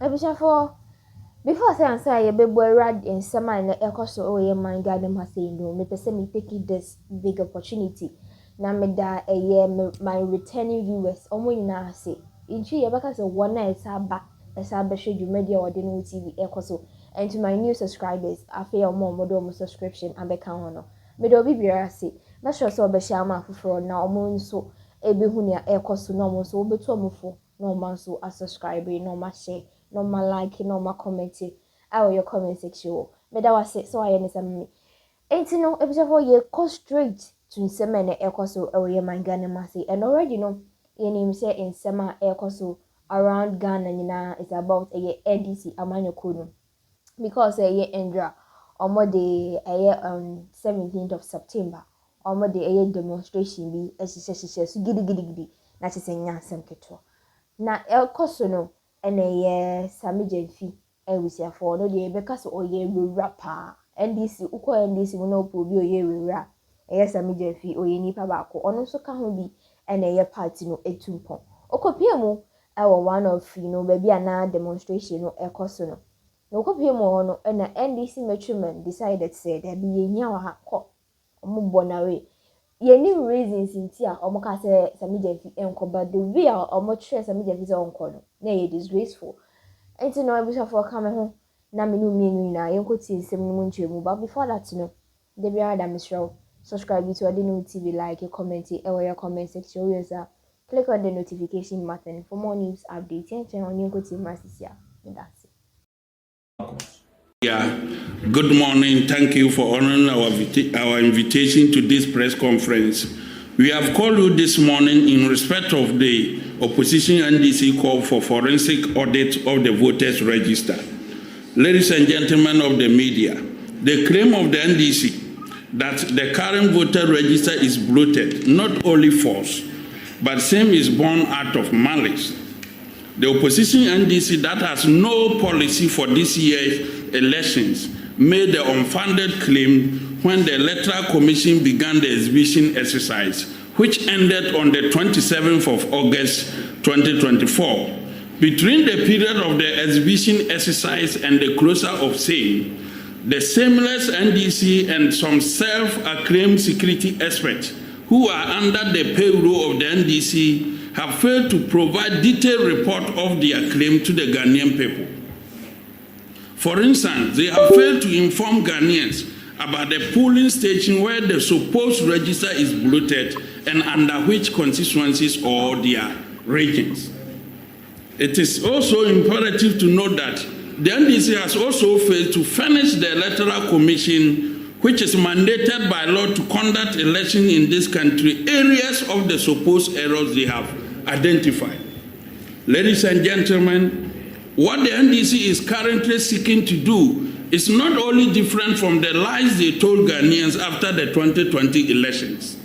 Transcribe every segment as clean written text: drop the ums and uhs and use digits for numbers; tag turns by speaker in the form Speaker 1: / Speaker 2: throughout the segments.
Speaker 1: Ebusafo before say answer ye bebo rad in sema na ekoso o ye man garden ma say no me pese me take this big opportunity na me da my returning viewers omo nyina say inchi ye baka say one na esa be hwe media ode no TV ekoso and to my new subscribers afi omo do subscription abeka hono me do bibira say na sure so be share ma foforo na omo nso ebehu ne ekoso na omo nso obetu omofo na omo nso a subscribe na omo share no ma like no ma comment your comment section me da was so I need some ain't no episode ye go straight to nsema na ekoso ye man Ghana masi and already no ye name say nsema ekoso around Ghana nyina is about a Ndc Machomen because ye Endra omo de 17th of September omo de demonstration bi ehihye so gidi na chese nyansem keto na ekoso no ene Sammy Gyamfi ewusiafo no de beka so oye rapper Ndc uko Ndc mo no po bi oye rap Sammy Gyamfi oye nipa baako ono so ka ho bi ene party no etumpon okopie mu one of baby ana demonstration no ekoso no okopie mu no ena Ndc Machomen decided say there be yenya wa ha ko omo bonawe any reasons intia omo ka say Sammy Gyamfi enko but the way omo tre Sammy Gyamfi say onko no na ye disgraceful enti no ebusafo ka me ho na me no mienu na yenko ti nsem no mu nchemu but before that no dey be rather misro subscribe to Ndc TV, like comment your comment section user click on the notification button for more news updates and turn on yenko ti masisia that's it.
Speaker 2: Yeah, good morning. Thank you for honoring our invitation to this press conference. We have called you this morning in respect of the opposition Ndc call for forensic audit of the voters register. Ladies and gentlemen of the media, the claim of the Ndc that the current voter register is bloated, not only false, but same is born out of malice. The opposition Ndc that has no policy for this year's elections made the unfounded claim when the Electoral Commission began the exhibition exercise, which ended on the 27th of August 2024. Between the period of the exhibition exercise and the closure of same, the shameless Ndc and some self-acclaimed security experts who are under the payroll of the Ndc have failed to provide detailed report of their claim to the Ghanaian people. For instance, they have failed to inform Ghanaians about the polling station where the supposed register is bloated and under which constituencies or their regions. It is also imperative to note that the Ndc has also failed to furnish the Electoral Commission, which is mandated by law to conduct elections in this country, areas of the supposed errors they have identified. Ladies and gentlemen, what the Ndc is currently seeking to do is not only different from the lies they told Ghanaians after the 2020 elections,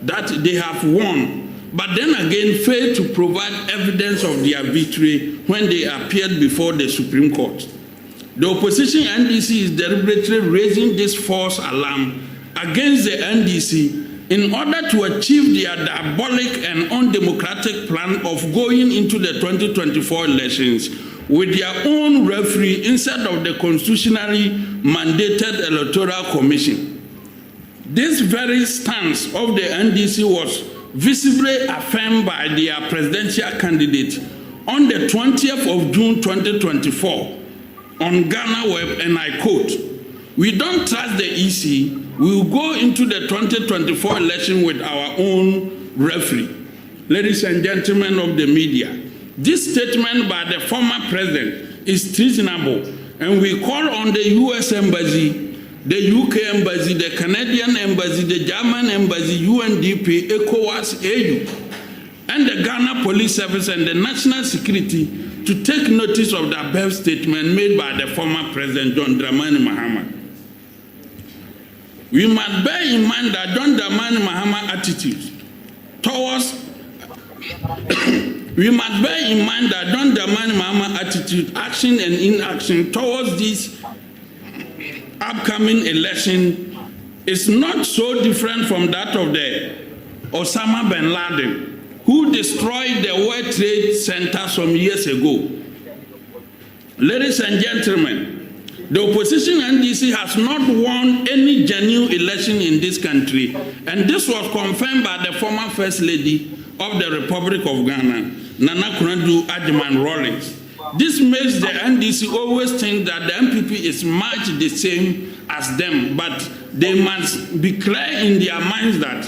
Speaker 2: that they have won, but then again failed to provide evidence of their victory when they appeared before the Supreme Court. The opposition Ndc is deliberately raising this false alarm against the Ndc in order to achieve their diabolic and undemocratic plan of going into the 2024 elections with their own referee instead of the constitutionally mandated Electoral Commission. This very stance of the Ndc was visibly affirmed by their presidential candidate on the 20th of June 2024 on Ghana Web, and I quote, "We don't trust the EC. We will go into the 2024 election with our own referee." Ladies and gentlemen of the media, this statement by the former president is treasonable, and we call on the US Embassy, the UK Embassy, the Canadian Embassy, the German Embassy, UNDP, ECOWAS, AU, and the Ghana Police Service and the National Security to take notice of the above statement made by the former President John Dramani Mahama. We must bear in mind that John Dramani Mahama attitudes towards we must bear in mind that John Dramani Mahama attitude, action and inaction towards this upcoming election is not so different from that of the Osama bin Laden, who destroyed the World Trade Center some years ago. Ladies and gentlemen, the opposition NDC has not won any genuine election in this country, and this was confirmed by the former First Lady of the Republic of Ghana, Nana Akufo-Addo Agyeman Rawlings. This makes the NDC always think that the MPP is much the same as them, but they must be clear in their minds that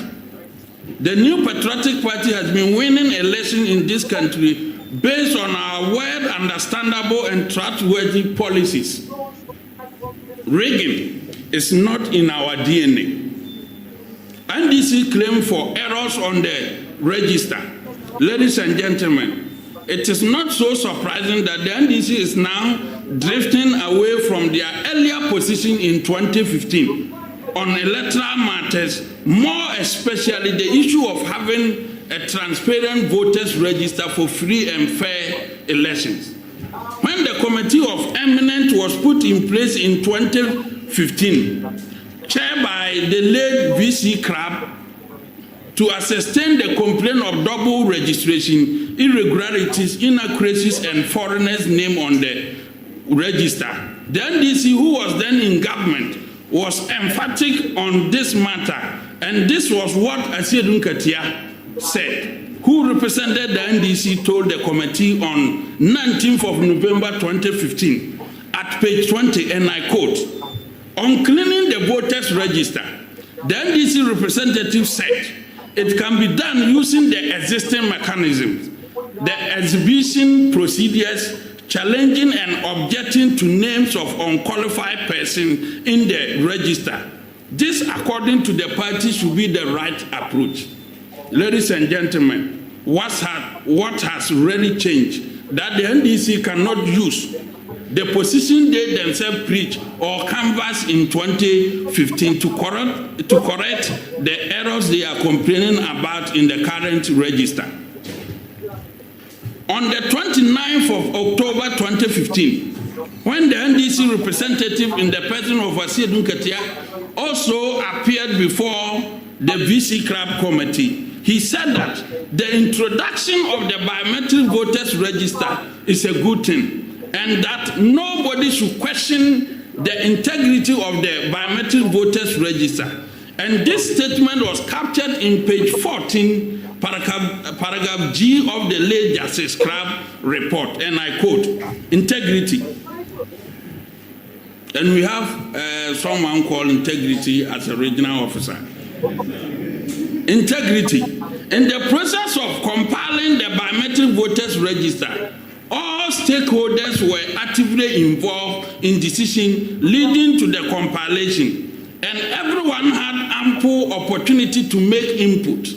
Speaker 2: the New Patriotic Party has been winning elections in this country based on our well understandable and trustworthy policies. Rigging is not in our DNA. NDC claim for errors on the register. Ladies and gentlemen, it is not so surprising that the NDC is now drifting away from their earlier position in 2015 on electoral matters, more especially the issue of having a transparent voters register for free and fair elections. When the Committee of Eminence was put in place in 2015, chaired by the late VC Crab, to ascertain the complaint of double registration, irregularities, inaccuracies, and foreigners' name on the register, the NDC, who was then in government, was emphatic on this matter, and this was what Asiedu Nketia said, who represented the NDC, told the committee on 19th of November 2015 at page 20, and I quote, "On cleaning the voters register, the NDC representative said it can be done using the existing mechanisms, the exhibition procedures, challenging and objecting to names of unqualified persons in the register. This, according to the party, should be the right approach." Ladies and gentlemen, what has really changed? That the NDC cannot use the position they themselves preach or canvass in 2015 to correct the errors they are complaining about in the current register. On the 29th of October 2015, when the NDC representative in the person of Asiedu Nketia also appeared before the VC Club Committee, he said that the introduction of the biometric voters register is a good thing, and that nobody should question the integrity of the biometric voters register. And this statement was captured in page 14, paragraph G of the late Justice Crab report, and I quote, "Integrity." And we have someone called Integrity as a regional officer. Integrity. In the process of compiling the biometric voters register, all stakeholders were actively involved in decision leading to the compilation, and everyone had ample opportunity to make input.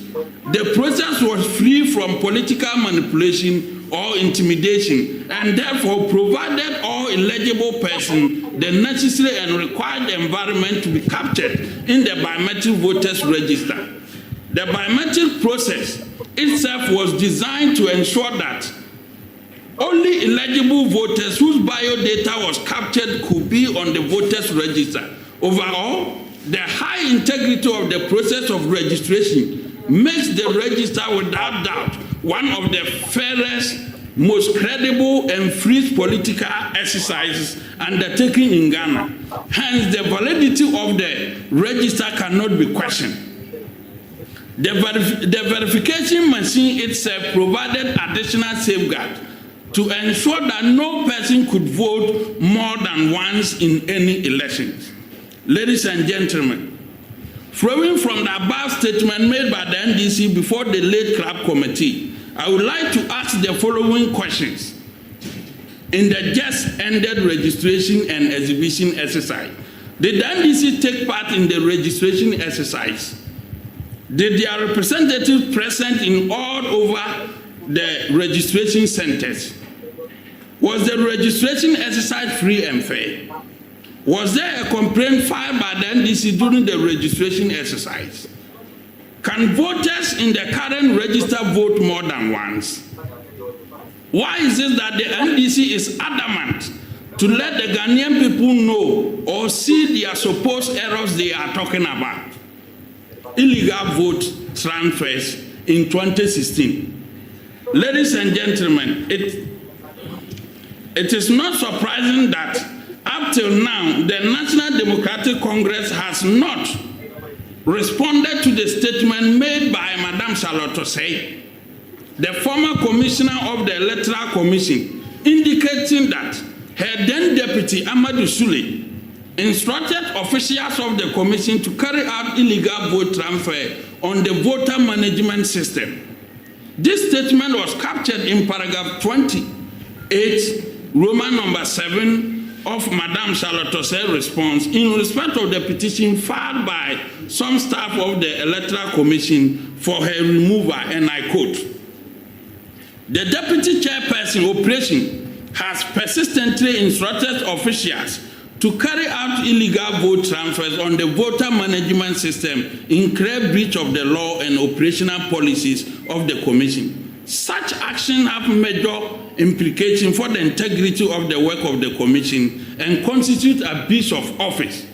Speaker 2: The process was free from political manipulation or intimidation, and therefore provided all eligible persons the necessary and required environment to be captured in the biometric voters register. The biometric process itself was designed to ensure that only eligible voters whose biodata was captured could be on the voters register. Overall, the high integrity of the process of registration makes the register without doubt one of the fairest, most credible and free political exercises undertaken in Ghana. Hence, the validity of the register cannot be questioned. The verification machine itself provided additional safeguards to ensure that no person could vote more than once in any elections. Ladies and gentlemen, flowing from the above statement made by the NDC before the late Club Committee, I would like to ask the following questions. In the just ended registration and exhibition exercise, did the NDC take part in the registration exercise? Did their representatives present in all over the registration centers? Was the registration exercise free and fair? Was there a complaint filed by the NDC during the registration exercise? Can voters in the current register vote more than once? Why is it that the NDC is adamant to let the Ghanaian people know or see their supposed errors they are talking about? Illegal vote transfers in 2016. Ladies and gentlemen, it is not surprising that up till now, the National Democratic Congress has not responded to the statement made by Madame Charlotte Osei, the former commissioner of the Electoral Commission, indicating that her then deputy Amadou Sule instructed officials of the commission to carry out illegal vote transfer on the voter management system. This statement was captured in paragraph 28, Roman number 7 of Madame Charlotte Osei's response in respect of the petition filed by some staff of the Electoral Commission for her removal, and I quote, "The deputy chairperson operation has persistently instructed officials to carry out illegal vote transfers on the voter management system in clear breach of the law and operational policies of the Commission. Such action have major implications for the integrity of the work of the Commission and constitute abuse of office.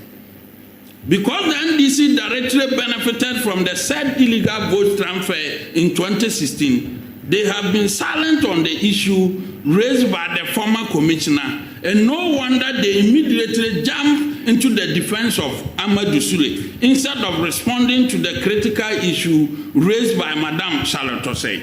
Speaker 2: Because the NDC directly benefited from the said illegal vote transfer in 2016, they have been silent on the issue raised by the former commissioner, and no wonder they immediately jumped into the defense of Amadou Sule instead of responding to the critical issue raised by Madame Charlotte Osei.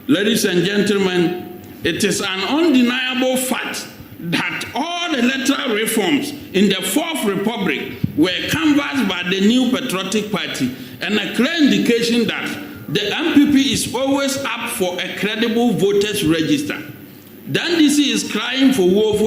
Speaker 2: Ladies and gentlemen, it is an undeniable fact that all electoral reforms in the Fourth Republic were canvassed by the New Patriotic Party, and a clear indication that the MPP is always up for a credible voters register. The NDC is crying for wolf